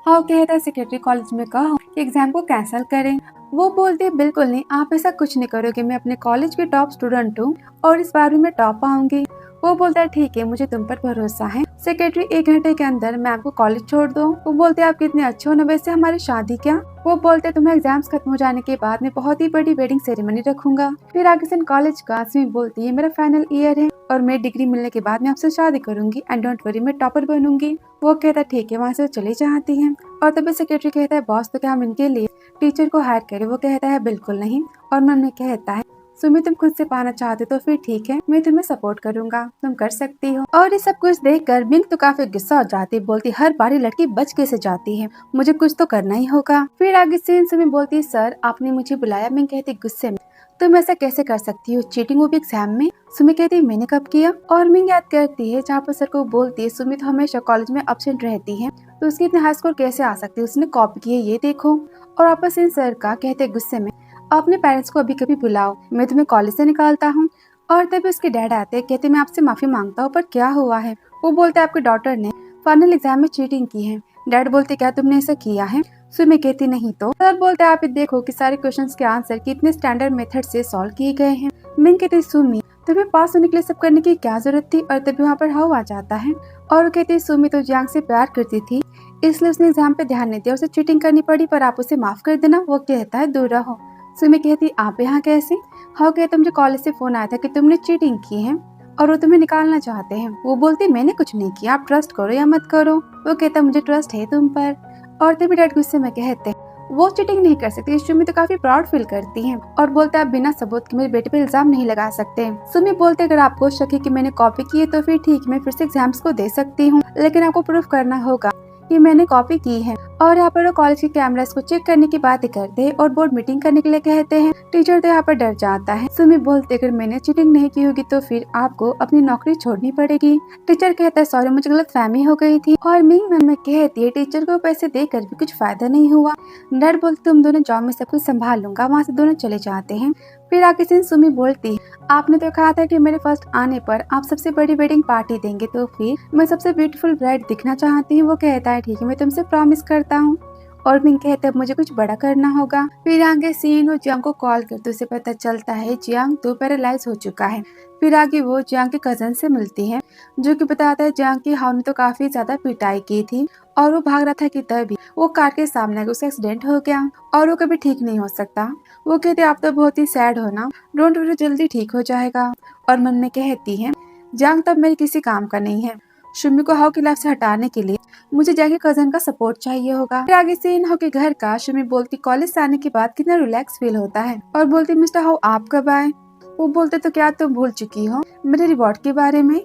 हाउ कहता है सेक्रेटरी कॉलेज में कहो कि एग्जाम को कैंसिल करें। वो बोलते बिल्कुल नहीं, आप ऐसा कुछ नहीं करोगे, मैं अपने कॉलेज की टॉप स्टूडेंट हूँ और इस बार भी मैं टॉप आऊंगी। वो बोलता है ठीक है मुझे तुम पर भरोसा है। सेक्रेटरी 1 घंटे के अंदर मैम को कॉलेज छोड़ दो। वो बोलते आप कितने अच्छे हो ना, वैसे हमारी शादी क्या। वो बोलते तुम्हें एग्जाम्स खत्म हो जाने के बाद मैं बहुत ही बड़ी वेडिंग सेरेमनी रखूंगा। फिर आगे से कॉलेज का स्विम बोलती है मेरा फाइनल ईयर है और मैं डिग्री मिलने के बाद मैं आपसे शादी करूंगी एंड डोंट वरी मैं टॉपर बनूंगी। वो कहता है ठीक है, वहाँ से चली जाती है। और तभी सेक्रेटरी कहता है बॉस तो क्या हम इनके लिए टीचर को हायर करें। वो कहता है बिल्कुल नहीं। और मन में कहता है सुमी तुम खुद से पाना चाहते तो फिर ठीक है, मैं तुम्हें सपोर्ट करूंगा, तुम कर सकती हो। और ये सब कुछ देखकर मिंग तो काफी गुस्सा हो जाती, बोलती हर बारी लड़की बच कैसे जाती है, मुझे कुछ तो करना ही होगा। फिर आगे से सुमी बोलती सर आपने मुझे बुलाया। मिंग कहती गुस्से में तुम ऐसा कैसे कर सकती हो, चीटिंग वो भी एग्जाम में। सुमी कहती मैंने कब किया। और मिंग याद करती है जहाँ पर सर को बोलती है सुमी तो हमेशा कॉलेज में एब्सेंट रहती है तो उसकी इतने हाई स्कोर कैसे आ सकती है, उसने कॉपी की है ये देखो। और आपस इन सर का कहते गुस्से में अपने पेरेंट्स को अभी कभी बुलाओ, मैं तुम्हें कॉलेज से निकालता हूँ। और तभी उसके डैड आते कहते मैं आपसे माफी मांगता हूँ पर क्या हुआ है। वो बोलते आपके डॉटर ने फाइनल एग्जाम में चीटिंग की है। डैड बोलते क्या तुमने ऐसा किया है। सुमी कहती नहीं तो। सर बोलते आप देखो कि सारे क्वेश्चंस के आंसर कितने स्टैंडर्ड मेथड से सॉल्व किए गए हैं। मिंग कहती सुमी तुम्हें पास होने के लिए सब करने की क्या जरूरत थी। और तभी वहाँ पर हाउ आ जाता है और वो कहती सुमी तो जियांग से प्यार करती थी इसलिए उसने एग्जाम पे ध्यान नहीं दिया, उसे चीटिंग करनी पड़ी पर आप उसे माफ कर देना। वो कहता है दूर रहो। सुमी कहती आप यहाँ कैसे। हाउ कहता मुझे कॉलेज से फोन आया था कि तुमने चीटिंग की है और वो तुम्हें निकालना चाहते हैं। वो बोलती मैंने कुछ नहीं किया, आप ट्रस्ट करो या मत करो। वो कहता मुझे ट्रस्ट है तुम पर। और तभी डैड गुस्से में कहते वो चीटिंग नहीं कर सकती। सुमी तो काफी प्राउड फील करती है और बोलता है आप बिना सबूत के मेरे बेटे पे इल्जाम नहीं लगा सकते। सुमी बोलते अगर आपको शक है कि मैंने कॉपी की है तो फिर ठीक, मैं फिर से एग्जाम्स को दे सकती हूँ, लेकिन आपको प्रूफ करना होगा कि मैंने कॉपी की है। और यहाँ पर वो कॉलेज के कैमरास को चेक करने की बात करते हैं और बोर्ड मीटिंग करने के लिए कहते हैं। टीचर तो यहाँ पर डर जाता है। सुमी बोलते अगर मैंने चीटिंग नहीं की होगी तो फिर आपको अपनी नौकरी छोड़नी पड़ेगी। टीचर कहता है सॉरी मुझे गलतफहमी हो गई थी। और मिंग मन में कहती है टीचर को पैसे देकर भी कुछ फायदा नहीं हुआ। डैड बोलते तुम दोनों जॉब में सब कुछ संभाल लूंगा। वहाँ से दोनों चले जाते हैं। फिर आगे से सुमी बोलती है आपने तो कहा था कि मेरे फर्स्ट आने पर आप सबसे बड़ी वेडिंग पार्टी देंगे, तो फिर मैं सबसे ब्यूटीफुल ब्राइड दिखना चाहती हूँ। वो कहता है ठीक है, मैं तुमसे प्रॉमिस करता हूँ। और मिंग कहता है मुझे कुछ बड़ा करना होगा। फिर आगे सीन वो जियांग को कॉल करते उसे पता चलता है जियांग तो पैरालाइज हो चुका है। फिर आगे वो जियांग के कजन से मिलती है जो कि बताता है जियांग की हाउ ने तो काफी ज्यादा पिटाई की थी और वो भाग रहा था कि तभी वो कार के सामने उसका एक्सीडेंट हो गया और वो कभी ठीक नहीं हो सकता। वो कहते आप तो बहुत ही सैड हो ना, डोंट वरी जल्दी ठीक हो जाएगा। और मन में कहती है जियांग तब मेरे किसी काम का नहीं है। सुमी को हाउ की लाइफ से हटाने के लिए मुझे जाके कजन का सपोर्ट चाहिए होगा। फिर आगे सीन हाउ के घर का। सुमी बोलती कॉलेज से आने के बाद कितना रिलैक्स फील होता है और बोलती मिस्टर हाउ आप कब आए। वो बोलते तो क्या तुम भूल चुकी हो मेरे रिवॉर्ड के बारे में।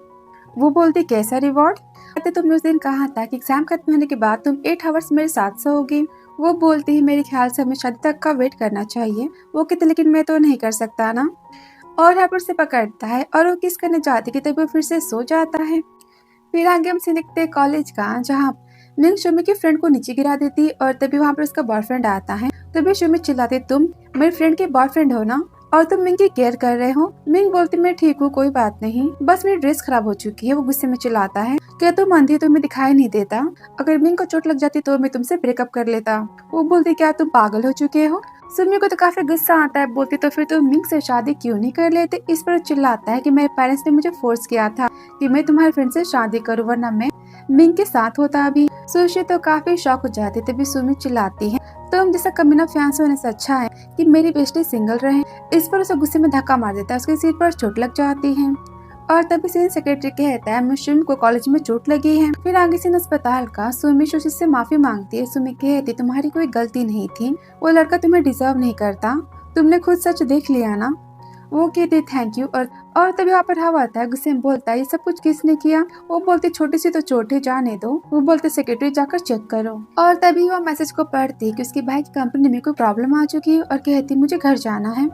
वो बोलती कैसा रिवॉर्ड। कहते तुमने उस दिन कहा था कि एग्जाम खत्म होने के बाद तुम 8 आवर्स मेरे साथ सोओगी। वो बोलती है मेरे ख्याल से हमें शादी तक का वेट करना चाहिए। वो कहते लेकिन मैं तो नहीं कर सकता ना। और यहाँ पर से पकड़ता है और वो किस करने जाती है तभी वो फिर से सो जाता है। फिर आगे हम से देखते हैं कॉलेज का जहाँ मिंग सुमी की फ्रेंड को नीचे गिरा देती और तभी वहाँ पर उसका बॉयफ्रेंड आता है। तभी सुमी चिल्लाती तुम मेरे फ्रेंड के बॉयफ्रेंड हो ना और तुम मिंग की केयर कर रहे हो। मिंग बोलती मैं ठीक हूँ कोई बात नहीं, बस मेरी ड्रेस खराब हो चुकी है। वो गुस्से में चिल्लाता है क्या तुम अंधी तुम्हें दिखाई नहीं देता, अगर मिंग को चोट लग जाती तो मैं तुमसे ब्रेकअप कर लेता। वो बोलती क्या तुम पागल हो चुके हो। सुमी को तो काफी गुस्सा आता है, बोलती तो फिर तुम मिंग से शादी क्यों नहीं कर लेते। इस पर चिल्लाता है कि मेरे पेरेंट्स ने मुझे फोर्स किया था कि मैं तुम्हारे फ्रेंड से शादी करूँ वरना मैं मिंग के साथ होता। अभी सुशी तो काफी शौक हो जाती तभी सुमी चिल्लाती है तुम जैसा कमीना फियांसे होने से अच्छा है कि मेरी बेस्टी सिंगल रहे। इस पर उसे गुस्से में धक्का मार देता है, उसके सिर पर चोट लग जाती है। और तभी से सेक्रेटरी कहता है सुमी को कॉलेज में चोट लगी है। फिर आगे से अस्पताल का सुमी सुशी से माफी मांगती है। सुमी कहती तुम्हारी कोई गलती नहीं थी, वो लड़का तुम्हें डिजर्व नहीं करता, तुमने खुद सच देख लिया ना। वो कहते थैंक यू। और तभी वहाँ पर हवा आता है, गुस्से में बोलता है ये सब कुछ किसने किया। वो बोलते छोटी सी तो चोट है जाने दो। वो बोलते सेक्रेटरी जाकर चेक करो। और तभी वो मैसेज को पढ़ती कि उसके भाई की कंपनी में कोई प्रॉब्लम आ चुकी है और कहती मुझे घर जाना है।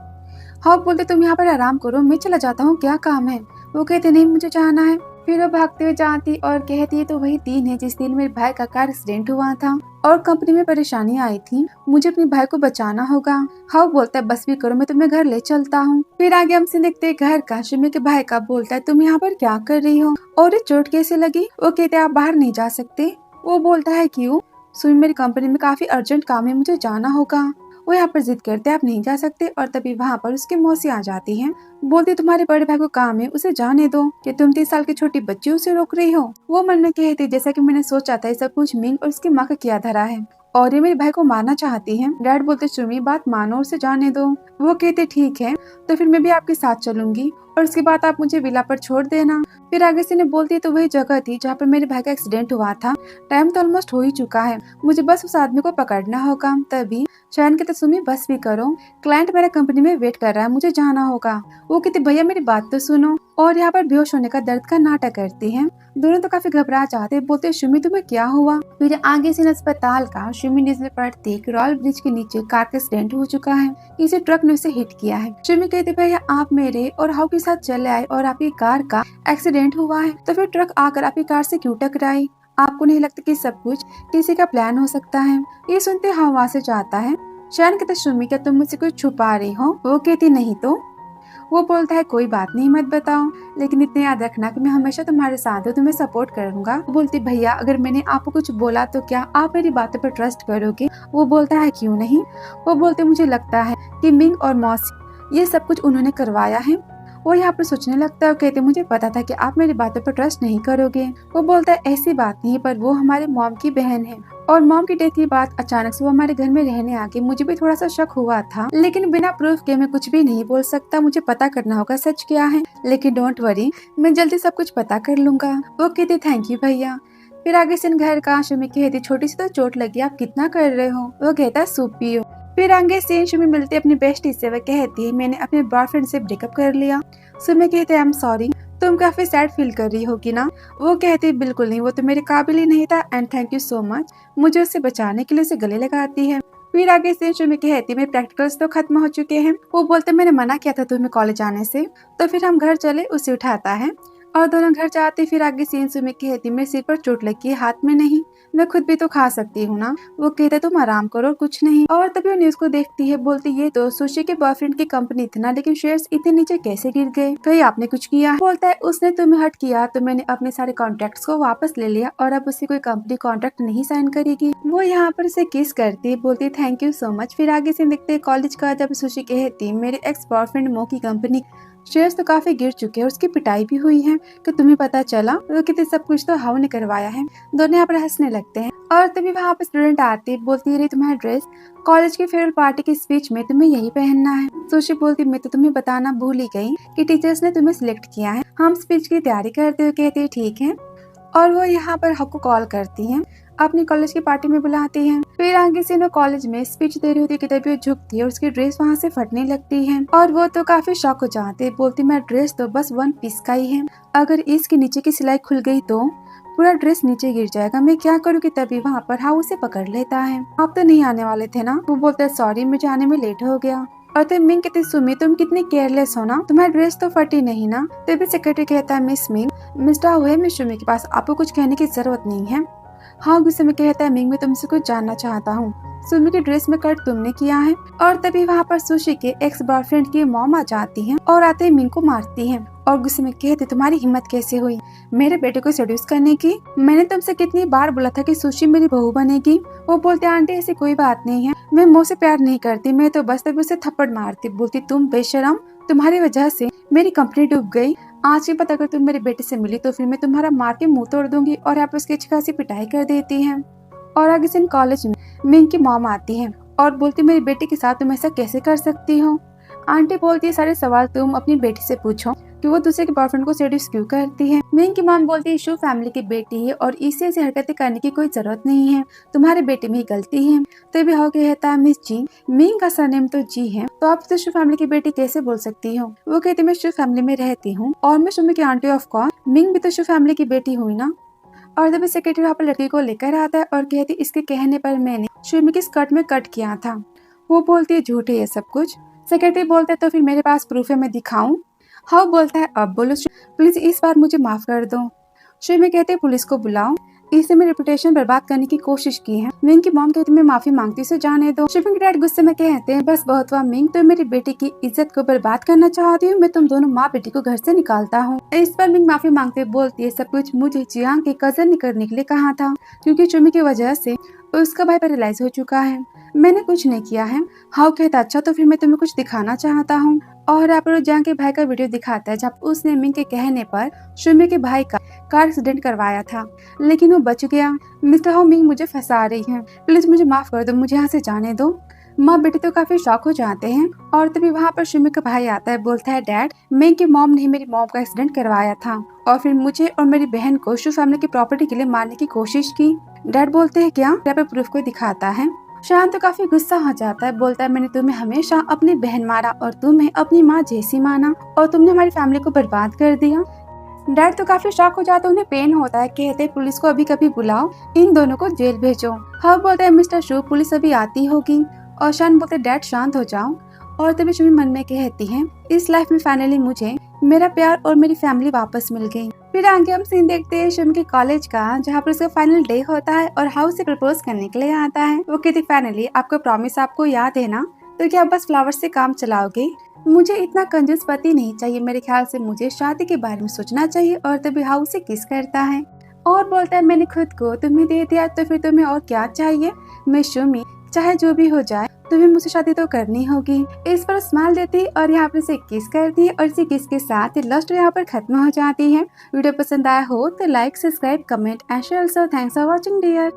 हाँ बोलते तुम यहाँ पर आराम करो, मैं चला जाता हूँ, क्या काम है। वो कहते नहीं मुझे जाना है। फिर वो भागते हुए जाती और कहती है तो वही दिन है जिस दिन मेरे भाई का कार एक्सीडेंट हुआ था और कंपनी में परेशानी आई थी, मुझे अपने भाई को बचाना होगा। हाँ बोलता है बस भी करो, मैं तुम्हें घर ले चलता हूँ। फिर आगे हमसे देखते घर का। सुमी के भाई का बोलता है तुम यहाँ पर क्या कर रही हो और ये चोट कैसे लगी। वो कहते आप बाहर नहीं जा सकते। वो बोलता है क्यों। सुमी मेरी कंपनी में काफी अर्जेंट काम है, मुझे जाना होगा। वो यहाँ पर जिद करते आप नहीं जा सकते। और तभी वहाँ पर उसकी मौसी आ जाती है, बोलती तुम्हारे बड़े भाई को काम है, उसे जाने दो कि तुम 3 साल की छोटी बच्ची उसे रोक रही हो। वो मन में कहती जैसा कि मैंने सोचा था सब कुछ मिंग और उसकी माँ का किया धरा है और ये मेरे भाई को मारना चाहती है। डैड बोलते सुमी बात मानो और उसे जाने दो। वो कहते ठीक है तो फिर मैं भी आपके साथ चलूंगी और उसके बाद आप मुझे विला पर छोड़ देना। फिर आगे से बोलती तो वही जगह थी जहाँ पर मेरे भाई का एक्सीडेंट हुआ था, टाइम तो ऑलमोस्ट हो ही चुका है, मुझे बस उस आदमी को पकड़ना होगा। तभी शयन कहते सुमी बस भी करो, क्लाइंट मेरे कंपनी में वेट कर रहा है, मुझे जाना होगा। वो कहते भैया मेरी बात तो सुनो। और यहाँ पर बेहोश होने का दर्द का नाटक करती है। दोनों तो काफी घबरा जाते, बोलते सुमी तुम्हें क्या हुआ। फिर आगे से अस्पताल का। सुमी न्यूज में पढ़ती कि रॉयल ब्रिज के नीचे कार का एक्सीडेंट हो चुका है, इसे ट्रक ने उसे हिट किया है। सुमी कहते भैया आप मेरे और हाउ के साथ चले आए और आपकी कार का एक्सीडेंट हुआ है तो फिर ट्रक आकर आपकी कार से क्यों टकराई। आपको नहीं लगता कि सब कुछ किसी का प्लान हो सकता है। ये सुनते हाउ वहाँ से जाता है। शयन कहते सुमी क्या तुम मुझसे कुछ छुपा रही हो। वो कहती नहीं तो। वो बोलता है कोई बात नहीं मत बताओ, लेकिन इतने याद रखना कि मैं हमेशा तुम्हारे साथ हूँ, तुम्हें सपोर्ट करूंगा। बोलती भैया अगर मैंने आपको कुछ बोला तो क्या आप मेरी बातों पर ट्रस्ट करोगे। वो बोलता है क्यों नहीं। वो बोलते मुझे लगता है कि मिंग और मौसी ये सब कुछ उन्होंने करवाया है। वो यहाँ पर सोचने लगता है और कहते मुझे पता था कि आप मेरी बातों पर ट्रस्ट नहीं करोगे। वो बोलता है ऐसी बात नहीं, पर वो हमारे मॉम की बहन है और मॉम की डेथ की बात अचानक से वो हमारे घर में रहने आ गई। मुझे भी थोड़ा सा शक हुआ था, लेकिन बिना प्रूफ के मैं कुछ भी नहीं बोल सकता, मुझे पता करना होगा सच क्या है। लेकिन डोंट वरी मैं जल्दी सब कुछ पता कर लूंगा। वो कहते थैंक यू भैया। फिर आगे सीन घर का। सुमी कहती छोटी सी तो चोट लगी, आप कितना कर रहे हो? वो कहता सूप पियो। फिर आगे सीन सुमी मिलती अपनी बेस्टी से। वह कहती है मैंने अपने बॉयफ्रेंड से ब्रेकअप कर लिया। सुमी कहते आई एम सॉरी, तुम काफी सैड फील कर रही होगी ना? वो कहती बिल्कुल नहीं, वो तो मेरे काबिल ही नहीं था and thank you so much. मुझे उससे बचाने के लिए उसे गले लगाती है। फिर आगे से सुमी कहती मेरे प्रैक्टिकल्स तो खत्म हो चुके हैं। वो बोलते मैंने मना किया था तुम्हें कॉलेज आने से। तो फिर हम घर चले, उसे उठाता है और दोनों घर जाते। फिर आगे सीन सुमी कहती मेरे सिर पर चोट लगी है, हाथ में नहीं, मैं खुद भी तो खा सकती हूँ ना। वो कहते तुम आराम करो, कुछ नहीं। और तभी वो न्यूज को देखती है, बोलती ये तो सुशी के बॉयफ्रेंड की कंपनी थी ना, लेकिन शेयर्स इतने नीचे कैसे गिर गए? कहीं आपने कुछ किया? बोलता है उसने तुम्हें हर्ट किया तो मैंने अपने सारे कॉन्ट्रैक्ट्स को वापस ले लिया और अब उसे कोई कंपनी कॉन्ट्रैक्ट नहीं साइन करेगी। वो यहाँ पर उसे किस करती है, बोलती थैंक यू सो मच। फिर आगे से देखते हैं कॉलेज का। जब सुशी कहती मेरे एक्स बॉयफ्रेंड मो की कंपनी शेयर्स तो काफी गिर चुके हैं, उसकी पिटाई भी हुई है, कि तुम्हें पता चला? वो कहते सब कुछ तो हाउ ने करवाया है। दोनों यहाँ पर हंसने लगते हैं और तभी वहाँ पर स्टूडेंट आती है, बोलती है तुम्हारा ड्रेस कॉलेज की फेयरवेल पार्टी की स्पीच में तुम्हें यही पहनना है। सुशी बोलती मैं तो तुम्हें बताना भूल ही गई कि टीचर्स ने तुम्हें सिलेक्ट किया है, हम स्पीच की तैयारी करते हुए। कहती है ठीक है। और वो यहाँ पर हक को कॉल करती है, अपनी कॉलेज की पार्टी में बुलाती है। फिर आगे से वो कॉलेज में स्पीच दे रही होती है, तभी वो झुकती है और उसकी ड्रेस वहाँ से फटने लगती है और वो तो काफी शॉक हो जाते हैं। बोलती मेरा ड्रेस तो बस 1 पीस का ही है, अगर इसके नीचे की सिलाई खुल गई तो पूरा ड्रेस नीचे गिर जाएगा, मैं क्या करूँ? कि तभी वहाँ पर हाउ उसे पकड़ लेता है। आप तो नहीं आने वाले थे ना? वो बोलता है सॉरी, मुझे आने में लेट हो गया। और तब मिंग कहती सुमी तुम कितनी केयरलेस हो ना, तुम्हारा ड्रेस तो फटी नहीं ना? तभी सेक्रेटरी कहता है मिस मिंग, मिस्टर हुए मैं सुमी के पास, आपको कुछ कहने की जरूरत नहीं है। हाँ गुस्से में कहता है मिंग मैं तुमसे कुछ जानना चाहता हूँ, सुमी की ड्रेस में कट तुमने किया है? और तभी वहाँ पर सुशी के एक्स बॉयफ्रेंड की मॉम आ जाती है और आते ही मिंग को मारती है और गुस्से में कहते तुम्हारी हिम्मत कैसे हुई मेरे बेटे को सेड्यूस करने की? मैंने तुमसे कितनी बार बोला था कि सुशी मेरी बहू बनेगी। वो बोलते आंटी ऐसी कोई बात नहीं है, मैं मुँह से प्यार नहीं करती, मैं तो बस तभी उसे थप्पड़ मारती। बोलती तुम बेशरम, तुम्हारी वजह से मेरी कंपनी डूब गई, आज के बाद अगर तुम मेरे बेटे से मिली तो फिर मैं तुम्हारा मार के मुंह तोड़ दूंगी। और आप उसकी अच्छी खासी पिटाई कर देती है। और आगे से कॉलेज में मिंग की मॉम आती है और बोलती मेरी बेटी के साथ तुम ऐसा कैसे कर सकती हो? आंटी बोलती है सारे सवाल तुम अपनी बेटी से पूछो कि वो दूसरे के बॉयफ्रेंड को सेड्यूस क्यों करती है। मिंग की मॉम बोलती है शू फैमिली की बेटी है और इसे ऐसी हरकतें करने की कोई जरूरत नहीं है, तुम्हारे बेटे में ही गलती है। तो भी हो कहता है मिस जी, मिंग का सरनेम तो जी है, तो आप तो शू फैमिली की बेटी कैसे बोल सकती हो? वो कहती मैं शू फैमिली में रहती हूँ और मैं सुमी की आंटी ऑफ कोर्स, मिंग भी तो शू फैमिली की बेटी हुई ना। और तभी सेक्रेटरी वहाँ पर लड़की को लेकर आता है और कहती इसके कहने पर मैंने सुमी की स्कर्ट में कट किया था। वो बोलती है झूठ है ये सब कुछ। सेक्रेटरी बोलता है तो फिर मेरे पास प्रूफ है, मैं दिखाऊं? हाँ बोलता है अब बोलो प्लीज इस बार मुझे माफ कर दो। सुमी कहते पुलिस को बुलाओ, इसने मेरी रेपुटेशन बर्बाद करने की कोशिश की है। मिंग की मॉम कहती मैं माफी मांगती, से जाने दो। सुमी के डैड गुस्से में कहते हैं बस बहुत हुआ मिंग, तो मेरी बेटी की इज्जत को बर्बाद करना चाहती हूँ, मैं तुम दोनों माँ बेटी को घर से निकालता हूँ। इस पर मिंग माफी मांगते बोलती है सब कुछ मुझे जियांग के कजन ने करने के लिए कहा था, क्योंकि सुमी की वजह से उसका भाई पैरालाइज हो चुका है, मैंने कुछ नहीं किया है। हाउ कहता अच्छा तो फिर मैं तुम्हें कुछ दिखाना चाहता हूँ। और यहाँ पर जियांग के भाई का वीडियो दिखाता है जब उसने मिंग के कहने पर सुमी के भाई का कार एक्सीडेंट करवाया था, लेकिन वो बच गया। मिस्टर हाउ मिंग मुझे फंसा रही है, प्लीज मुझे माफ कर दो, मुझे यहाँ से जाने दो। माँ बेटी तो काफी शॉक हो जाते हैं। और तभी वहाँ पर सुमी का भाई आता है, बोलता है डैड मिंग की मॉम ने मेरी मॉम का एक्सीडेंट करवाया था और फिर मुझे और मेरी बहन को शू फैमिली की प्रॉपर्टी के लिए मारने की कोशिश की। डैड बोलते हैं क्या? यहाँ पे प्रूफ को दिखाता है। शान तो काफी गुस्सा हो जाता है, बोलता है मैंने तुम्हें हमेशा अपनी बहन मारा और तुम्हें अपनी माँ जैसी माना और तुमने हमारी फैमिली को बर्बाद कर दिया। डैड तो काफी शॉक हो जाता है, उन्हें पेन होता है, कहते हैं पुलिस को अभी कभी बुलाओ, इन दोनों को जेल भेजो। हाँ बोलता है मिस्टर शू पुलिस अभी आती होगी। और शान बोलते डैड शांत हो जाओ। और तभी सुमी मन में कहती है इस लाइफ में फाइनली मुझे मेरा प्यार और मेरी फैमिली वापस मिल गई। फिर आगे हम सीन देखते हैं सुमी के कॉलेज का, जहाँ पर उसका फाइनल डे होता है और हाउस से प्रपोज करने के लिए आता है। वो कहती फाइनली आपका प्रॉमिस आपको याद है ना, तो क्या बस फ्लावर से काम चलाओगे? मुझे इतना कंजूस पति नहीं चाहिए, मेरे ख्याल से मुझे शादी के बारे में सोचना चाहिए। और तभी हाउस से किस करता है और बोलता है मैंने खुद को तुम्हें दे दिया तो फिर तुम्हें और क्या चाहिए? मैं सुमी, चाहे जो भी हो जाए तुम्हें मुझसे शादी तो करनी होगी। इस पर स्माइल देती और यहाँ पर इसे किस करती है और इसी किस के साथ लव स्टोरी यहाँ पर खत्म हो जाती है। वीडियो पसंद आया हो तो like, subscribe, comment and share. Also thanks for watching dear.